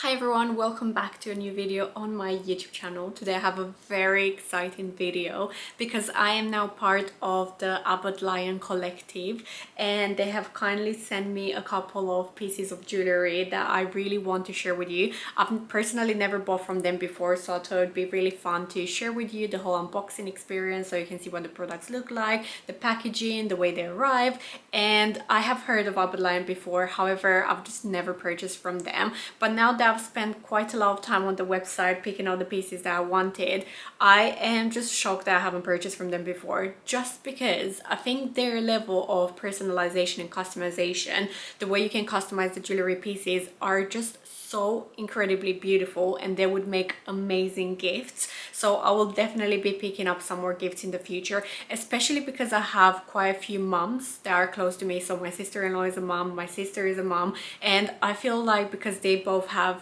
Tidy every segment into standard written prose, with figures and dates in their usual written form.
Hi everyone, welcome back to a new video on my YouTube channel. Today I have a very exciting video because I am now part of the Abbott Lyon collective and they have kindly sent me a couple of pieces of jewelry that I really want to share with you. I've personally never bought from them before, so I thought it would be really fun to share with you the whole unboxing experience so you can see what the products look like, the packaging, the way they arrive. And I have heard of Abbott Lyon before, however I've just never purchased from them, but now that I've spent quite a lot of time on the website picking out the pieces that I wanted, I am just shocked that I haven't purchased from them before, just because I think their level of personalization and customization, the way you can customize the jewelry pieces, are just so incredibly beautiful and they would make amazing gifts. So I will definitely be picking up some more gifts in the future, especially because I have quite a few moms that are close to me. So my sister-in-law is a mom, my sister is a mom, and I feel like because they both have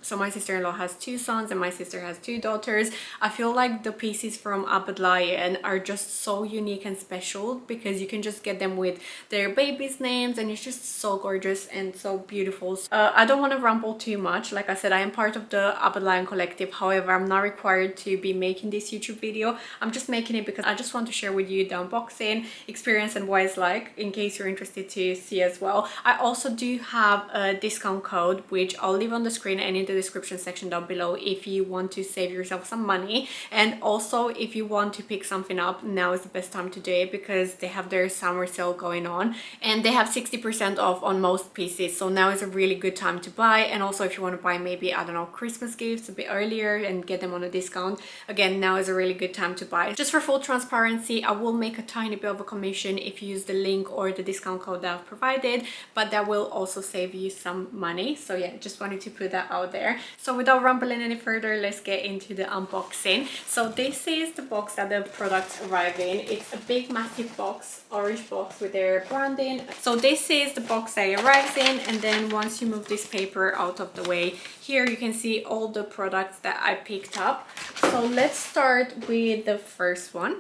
so my sister-in-law has two sons and my sister has two daughters, I feel like the pieces from Abbott Lyon are just so unique and special because you can just get them with their babies' names and it's just so gorgeous and so beautiful. I don't want to ramble too much. Like I said, I am part of the Abbott Lyon collective. However, I'm not required to be making this YouTube video. I'm just making it because I just want to share with you the unboxing experience and what it's like, in case you're interested to see as well. I also do have a discount code which I'll leave on the screen and in the description section down below if you want to save yourself some money. And also if you want to pick something up, now is the best time to do it because they have their summer sale going on and they have 60% off on most pieces. So now is a really good time to buy. And also if you want to buy maybe, I don't know, Christmas gifts a bit earlier and get them on a discount, again, now is a really good time to buy. Just for full transparency, I will make a tiny bit of a commission if you use the link or the discount code that I've provided, but that will also save you some money. So yeah, just wanted to put that out there. So without rambling any further, let's get into the unboxing. So this is the box that the products arrive in. It's a big massive box, orange box with their branding. So this is the box that it arrives in, and then once you move this paper out of the way, here you can see all the products that I picked up. So let's start with the first one.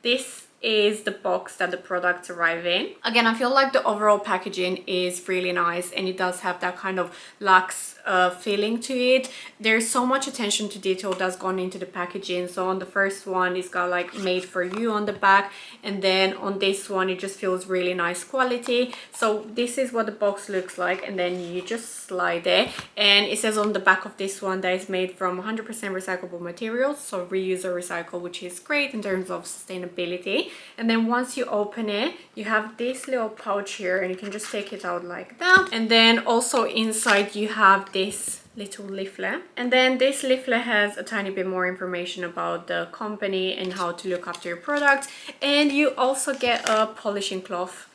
This is the box that the products arrive in. Again, I feel like the overall packaging is really nice and it does have that kind of luxe feeling to it. There's so much attention to detail that's gone into the packaging. So on the first one, it's got like made for you on the back, and then on this one it just feels really nice quality. So this is what the box looks like, and then you just slide it, and it says on the back of this one that it's made from 100% recyclable materials, so reuse or recycle, which is great in terms of sustainability. And then once you open it, you have this little pouch here and you can just take it out like that. And then also inside you have this little leaflet, and then this leaflet has a tiny bit more information about the company and how to look after your products. And you also get a polishing cloth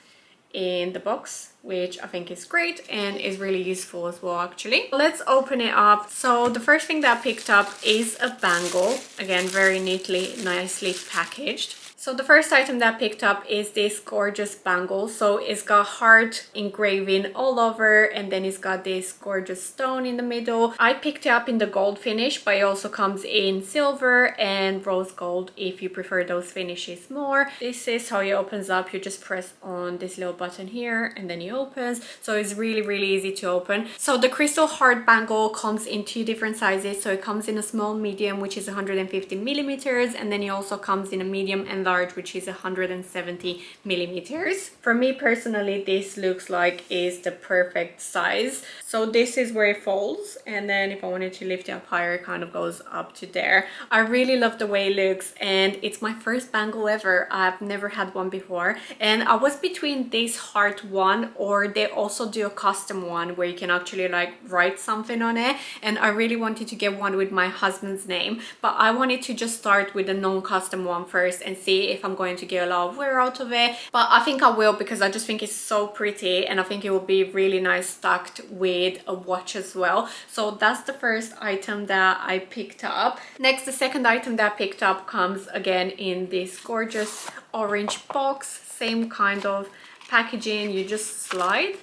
in the box, which I think is great and is really useful as well actually. Let's open it up. So the first thing that I picked up is a bangle, again very neatly, nicely packaged. So the first item that I picked up is this gorgeous bangle. So it's got heart engraving all over, and then it's got this gorgeous stone in the middle. I picked it up in the gold finish, but it also comes in silver and rose gold if you prefer those finishes more. This is how it opens up. You just press on this little button here and then it opens. So it's really easy to open. So the crystal heart bangle comes in two different sizes. So it comes in a small medium, which is 150 millimeters, and then it also comes in a medium and large, which is 170 millimeters. For me personally, this looks like is the perfect size. So this is where it folds, and then if I wanted to lift it up higher, it kind of goes up to there. I really love the way it looks, and it's my first bangle ever. I've never had one before, and I was between this heart one, or they also do a custom one where you can actually like write something on it, and I really wanted to get one with my husband's name, but I wanted to just start with the non-custom one first and see if I'm going to get a lot of wear out of it. But I think I will, because I just think it's so pretty and I think it will be really nice stacked with a watch as well. So that's the first item that I picked up. Next, the second item that I picked up comes again in this gorgeous orange box, same kind of packaging. You just slide,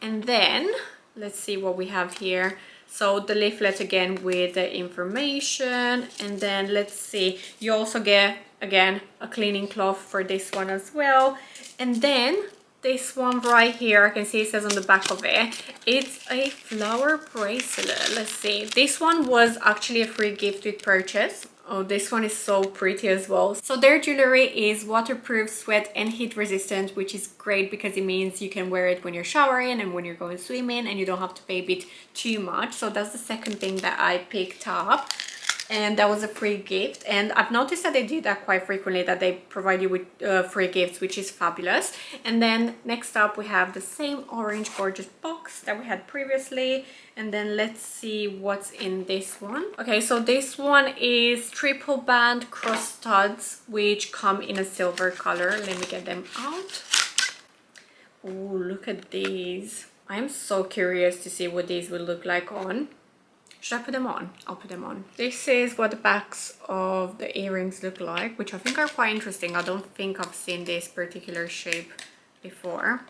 and then let's see what we have here. So the leaflet again with the information, and then let's see, you also get again a cleaning cloth for this one as well. And then this one right here. I can see it says on the back of it. It's a flower bracelet. Let's see. This one was actually a free gift with purchase. Oh, this one is so pretty as well. So their jewelry is waterproof, sweat and heat resistant, which is great because it means you can wear it when you're showering and when you're going swimming, and you don't have to babe it too much. So that's the second thing that I picked up, and that was a free gift. And I've noticed that they do that quite frequently, that they provide you with free gifts, which is fabulous. And then next up we have the same orange gorgeous box that we had previously. And then let's see what's in this one. Okay, so this one is triple band cross studs, which come in a silver color. Let me get them out. Oh, look at these. I'm so curious to see what these will look like on. Should I put them on? I'll put them on. This is what the backs of the earrings look like, which I think are quite interesting. I don't think I've seen this particular shape before.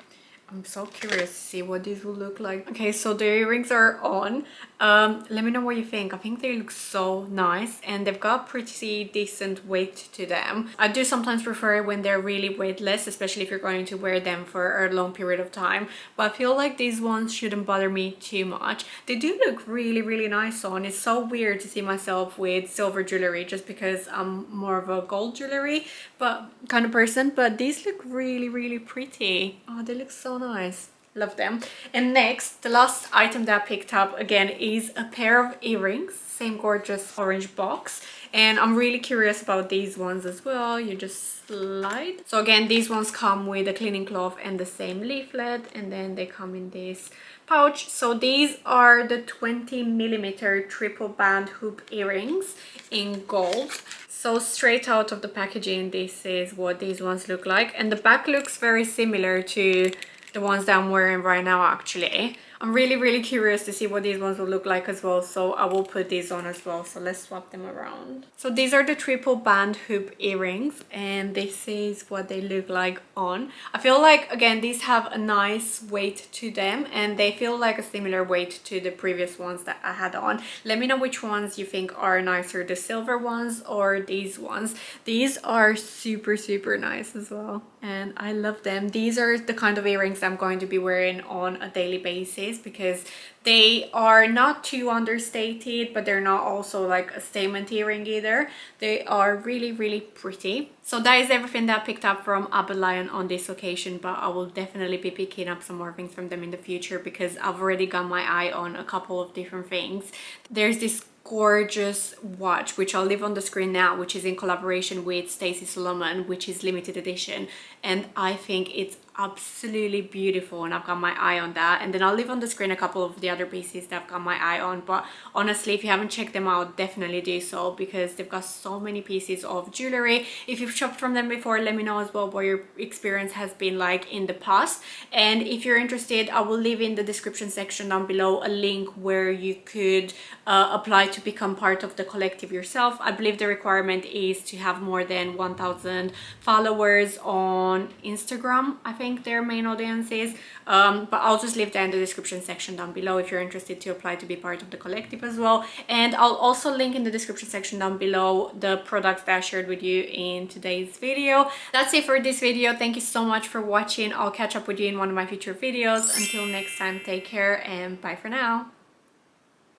I'm so curious to see what these will look like. Okay, so the earrings are on. Let me know what you think. I think they look so nice, and they've got pretty decent weight to them. I do sometimes prefer it when they're really weightless, especially if you're going to wear them for a long period of time. But I feel like these ones shouldn't bother me too much. They do look really, really nice on. It's so weird to see myself with silver jewelry just because I'm more of a gold jewelry kind of person. But these look really, really pretty. Oh, they look so nice. Love them. And next, the last item that I picked up again is a pair of earrings, same gorgeous orange box. And I'm really curious about these ones as well. You just slide. So again, these ones come with a cleaning cloth and the same leaflet, and then they come in this pouch. So these are the 20mm triple band hoop earrings in gold. So straight out of the packaging, this is what these ones look like. And the back looks very similar to the ones that I'm wearing right now actually. I'm really, really curious to see what these ones will look like as well, so I will put these on as well. So let's swap them around. So these are the triple band hoop earrings, and this is what they look like on. I feel like, again, these have a nice weight to them, and they feel like a similar weight to the previous ones that I had on. Let me know which ones you think are nicer, the silver ones or these ones. These are super, super nice as well, and I love them. These are the kind of earrings I'm going to be wearing on a daily basis, because they are not too understated, but they're not also like a statement earring either. They are really, really pretty. So that is everything that I picked up from Abbott Lyon on this occasion, but I will definitely be picking up some more things from them in the future because I've already got my eye on a couple of different things. There's this gorgeous watch, which I'll leave on the screen now, which is in collaboration with Stacey Solomon, which is limited edition, and I think it's absolutely beautiful, and I've got my eye on that. And then I'll leave on the screen a couple of the other pieces that I've got my eye on, but honestly, if you haven't checked them out, definitely do so, because they've got so many pieces of jewelry. If you've shopped from them before, let me know as well what your experience has been like in the past. And if you're interested, I will leave in the description section down below a link where you could apply to become part of the collective yourself. I believe the requirement is to have more than 1,000 followers on Instagram, I think their main audience is, but I'll just leave that in the description section down below if you're interested to apply to be part of the collective as well. And I'll also link in the description section down below the products that I shared with you in today's video. That's it for this video. Thank you so much for watching. I'll catch up with you in one of my future videos. Until next time, take care and bye for now.